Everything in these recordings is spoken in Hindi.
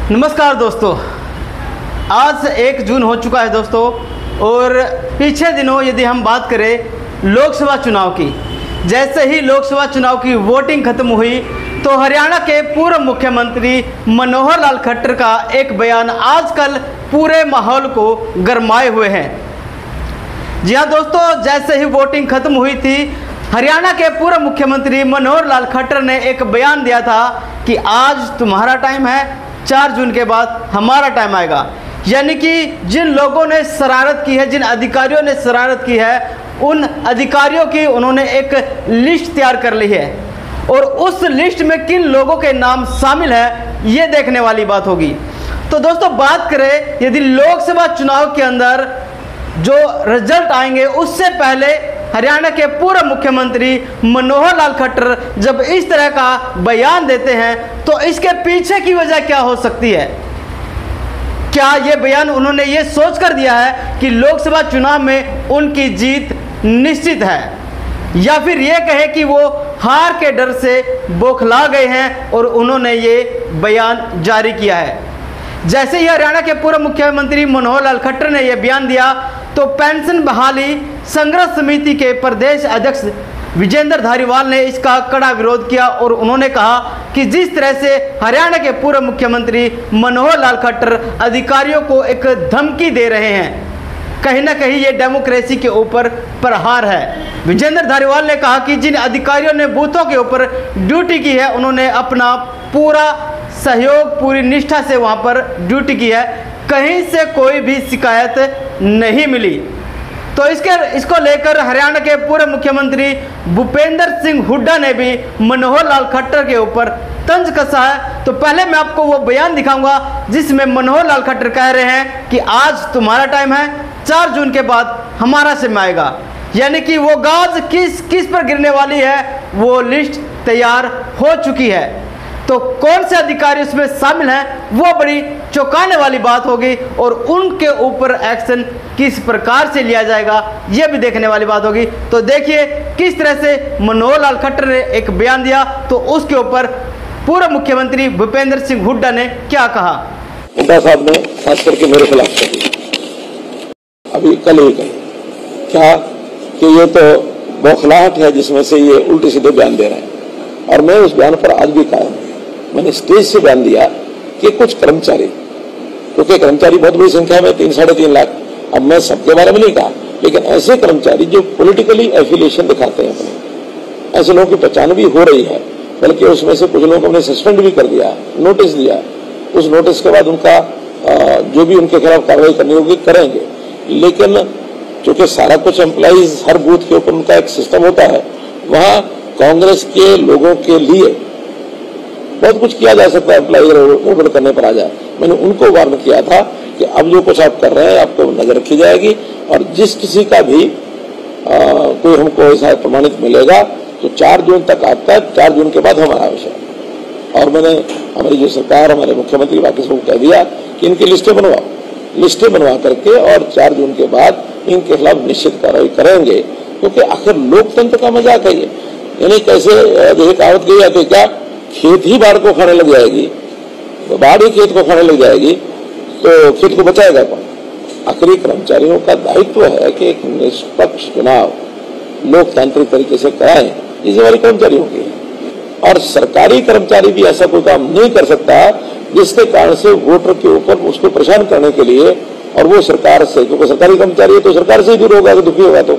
नमस्कार दोस्तों, आज 1 जून हो चुका है दोस्तों। और पीछे दिनों यदि हम बात करें लोकसभा चुनाव की, जैसे ही लोकसभा चुनाव की वोटिंग खत्म हुई तो हरियाणा के पूर्व मुख्यमंत्री मनोहर लाल खट्टर का एक बयान आजकल पूरे माहौल को गरमाए हुए हैं। जी हाँ दोस्तों, जैसे ही वोटिंग खत्म हुई थी, हरियाणा के पूर्व मुख्यमंत्री मनोहर लाल खट्टर ने एक बयान दिया था कि आज तुम्हारा टाइम है, 4 जून के बाद हमारा टाइम आएगा। यानी कि जिन लोगों ने शरारत की है, जिन अधिकारियों ने शरारत की है, उन अधिकारियों की उन्होंने एक लिस्ट तैयार कर ली है और उस लिस्ट में किन लोगों के नाम शामिल है ये देखने वाली बात होगी। तो दोस्तों बात करें, यदि लोकसभा चुनाव के अंदर जो रिजल्ट आएंगे उससे पहले हरियाणा के पूर्व मुख्यमंत्री मनोहर लाल खट्टर जब इस तरह का बयान देते हैं तो इसके पीछे की वजह क्या हो सकती है? क्या ये बयान उन्होंने ये सोच कर दिया है कि लोकसभा चुनाव में उनकी जीत निश्चित है, या फिर ये कहे कि वो हार के डर से बौखला गए हैं और उन्होंने ये बयान जारी किया है? जैसे ही हरियाणा के पूर्व मुख्यमंत्री मनोहर लाल खट्टर ने यह बयान दिया तो पेंशन बहाली संघर्ष समिति के प्रदेश अध्यक्ष विजेंद्र धारीवाल ने इसका कड़ा विरोध किया और उन्होंने कहा कि जिस तरह से हरियाणा के पूर्व मुख्यमंत्री मनोहर लाल खट्टर अधिकारियों को एक धमकी दे रहे हैं, कहीं ना कहीं ये डेमोक्रेसी के ऊपर प्रहार है। विजेंद्र धारीवाल ने कहा कि जिन अधिकारियों ने बूथों के ऊपर ड्यूटी की है उन्होंने अपना पूरा सहयोग, पूरी निष्ठा से वहां पर ड्यूटी की है, कहीं से कोई भी शिकायत नहीं मिली। तो इसको लेकर हरियाणा के पूर्व मुख्यमंत्री भूपेंद्र सिंह हुड्डा ने भी मनोहर लाल खट्टर के ऊपर तंज कसा है। तो पहले मैं आपको वो बयान दिखाऊंगा जिसमें मनोहर लाल खट्टर कह रहे हैं कि आज तुम्हारा टाइम है, 4 जून के बाद हमारा समय आएगा। यानी कि वो गाज किस पर गिरने वाली है वो लिस्ट तैयार हो चुकी है। तो कौन से अधिकारी उसमें शामिल हैं वो बड़ी चौंकाने वाली बात होगी और उनके ऊपर एक्शन किस प्रकार से लिया जाएगा ये भी देखने वाली बात होगी। तो देखिए किस तरह से मनोहर लाल खट्टर ने एक बयान दिया तो उसके ऊपर पूर्व मुख्यमंत्री भूपेंद्र सिंह हुड्डा ने क्या कहा। हुड्डा साहब ने खास करके मेरे खिलाफ अभी कल ही कही क्या कि ये तो बौखलाहट है जिसमें से ये उल्टे सीधे बयान दे रहे हैं, और मैं उस बयान पर आज भी कायम हूं। मैंने स्टेज से बयान दिया कि कुछ कर्मचारी, क्योंकि कर्मचारी बहुत बड़ी संख्या में 3-3.5 लाख, अब मैं सबके बारे में नहीं कहा, लेकिन ऐसे कर्मचारी जो पॉलिटिकली एफिलिएशन दिखाते हैं अपने, ऐसे लोगों की पहचान भी हो रही है, बल्कि उसमें से कुछ लोगों ने सस्पेंड भी कर दिया, नोटिस दिया। उस नोटिस के बाद उनका जो भी उनके खिलाफ कार्रवाई करनी होगी करेंगे। लेकिन चूंकि सारा कुछ एम्प्लॉइज हर बूथ के ऊपर उनका एक सिस्टम होता है, वहां कांग्रेस के लोगों के लिए बहुत कुछ किया जा सकता है, एम्प्लॉय गड़बड़ करने पर आ जाए। मैंने उनको वार्न किया था कि अब जो कुछ आप कर रहे हैं आपको नजर रखी जाएगी, और जिस किसी का भी कोई हमको ऐसा प्रमाणित मिलेगा तो 4 जून तक आपका, 4 जून के बाद हमारा विषय। और मैंने हमारी जो सरकार, हमारे मुख्यमंत्री बाकी सबको कह दिया कि इनकी लिस्टें बनवाओ, लिस्टें बनवा करके और 4 जून के बाद इनके खिलाफ निश्चित कार्रवाई करेंगे, क्योंकि आखिर लोकतंत्र का मजाक है ये। यानी कैसे जैसे कहावत गई है कि क्या खेत ही बाढ़ को खाने लग जाएगी, तो बाढ़ ही खेत को खाने लग जाएगी तो खेत को बचाएगा कौन? आखिरी कर्मचारियों का दायित्व है कि एक निष्पक्ष चुनाव लोकतांत्रिक तरीके से कराएं, ये जिम्मेदारी कर्मचारियों की है। और सरकारी कर्मचारी भी ऐसा कोई काम नहीं कर सकता जिसके कारण से वोटर के ऊपर उसको परेशान करने के लिए, और वो सरकार से, क्योंकि सरकारी कर्मचारी है तो सरकार से ही दूर होगा, तो दुखी होगा, तो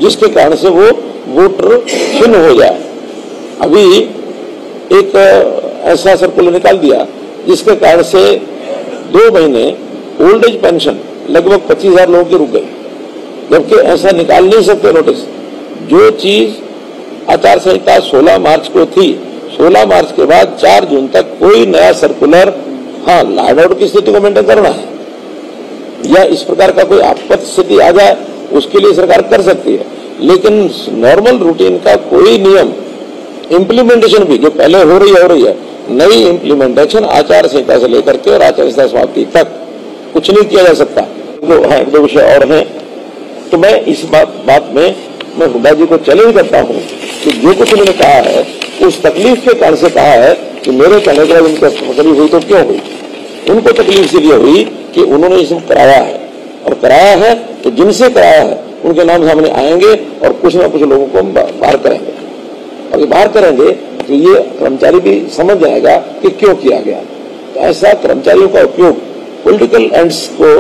जिसके कारण से वो वोटर क्षीण हो जाए। अभी एक ऐसा सर्कुलर निकाल दिया जिसके कारण से 2 महीने ओल्ड एज पेंशन लगभग 25,000 लोगों की रुक गई, जबकि ऐसा निकाल नहीं सकते नोटिस। जो चीज आचार संहिता 16 मार्च को थी, 16 मार्च के बाद 4 जून तक कोई नया सर्कुलर, हाँ लॉ एंड ऑर्डर की स्थिति को मेंटेन करना है या इस प्रकार का कोई आपात स्थिति आ जाए उसके लिए सरकार कर सकती है, लेकिन नॉर्मल रूटीन का कोई नियम, इम्प्लीमेंटेशन भी जो पहले हो रही है, नई इम्प्लीमेंटेशन आचार संहिता से लेकर के और आचार संहिता समाप्ति तक कुछ नहीं किया जा सकता। एक दो विषय और हैं, तो मैं इस बात में मैं हुड्डा जी को चैलेंज करता हूं कि जो कुछ उन्होंने कहा है उस तकलीफ के कारण से कहा है कि मेरे कहने के बाद उनकी तकलीफ हुई तो क्यों हुई, उनको तकलीफ इसलिए हुई कि उन्होंने ये सब कराया है, और कराया है तो जिनसे कराया है उनके नाम सामने आएंगे और कुछ ना कुछ लोगों को हम बाहर करेंगे। और ये बाहर करेंगे तो ये कर्मचारी भी समझ जाएगा कि क्यों किया गया। तो ऐसा कर्मचारियों का उपयोग पॉलिटिकल एंड्स को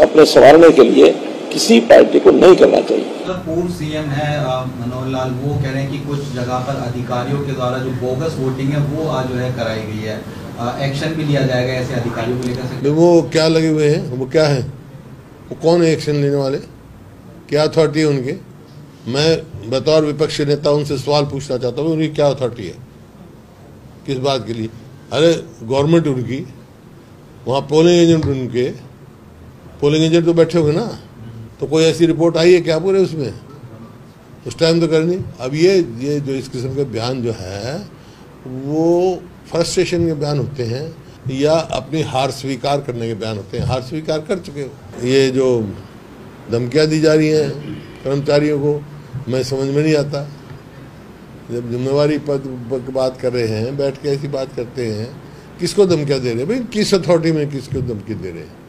अपने संवारने के लिए किसी पार्टी को नहीं करना चाहिए। पूर्व सीएम है मनोहर लाल, वो कह रहे हैं कि कुछ जगह पर अधिकारियों के द्वारा जो बोगस वोटिंग है वो आज जो है कराई गई है, एक्शन भी लिया जाएगा ऐसे अधिकारियों को लेकर। वो क्या लगे हुए हैं, वो क्या है, वो कौन है एक्शन लेने वाले, क्या अथॉरिटी है उनके? मैं बतौर विपक्षी नेता उनसे सवाल पूछना चाहता हूँ, उनकी क्या अथॉरिटी है, किस बात के लिए? अरे गवर्नमेंट उनकी, वहाँ पोलिंग एजेंट उनके, पोलिंग एजेंट तो बैठे हुए ना, तो कोई ऐसी रिपोर्ट आई है क्या पूरे उसमें? उस टाइम तो करनी। अब ये जो इस किस्म के बयान जो है वो फ्रस्ट्रेशन के बयान होते हैं या अपनी हार स्वीकार करने के बयान होते हैं। हार स्वीकार कर चुके हो। ये जो धमकियाँ दी जा रही हैं कर्मचारियों को, मैं समझ में नहीं आता। जब जिम्मेवारी पद की बात कर रहे हैं, बैठ के ऐसी बात करते हैं, किसको धमकियाँ दे रहे हैं भाई? किस अथॉरिटी में किसको धमकी दे रहे हैं?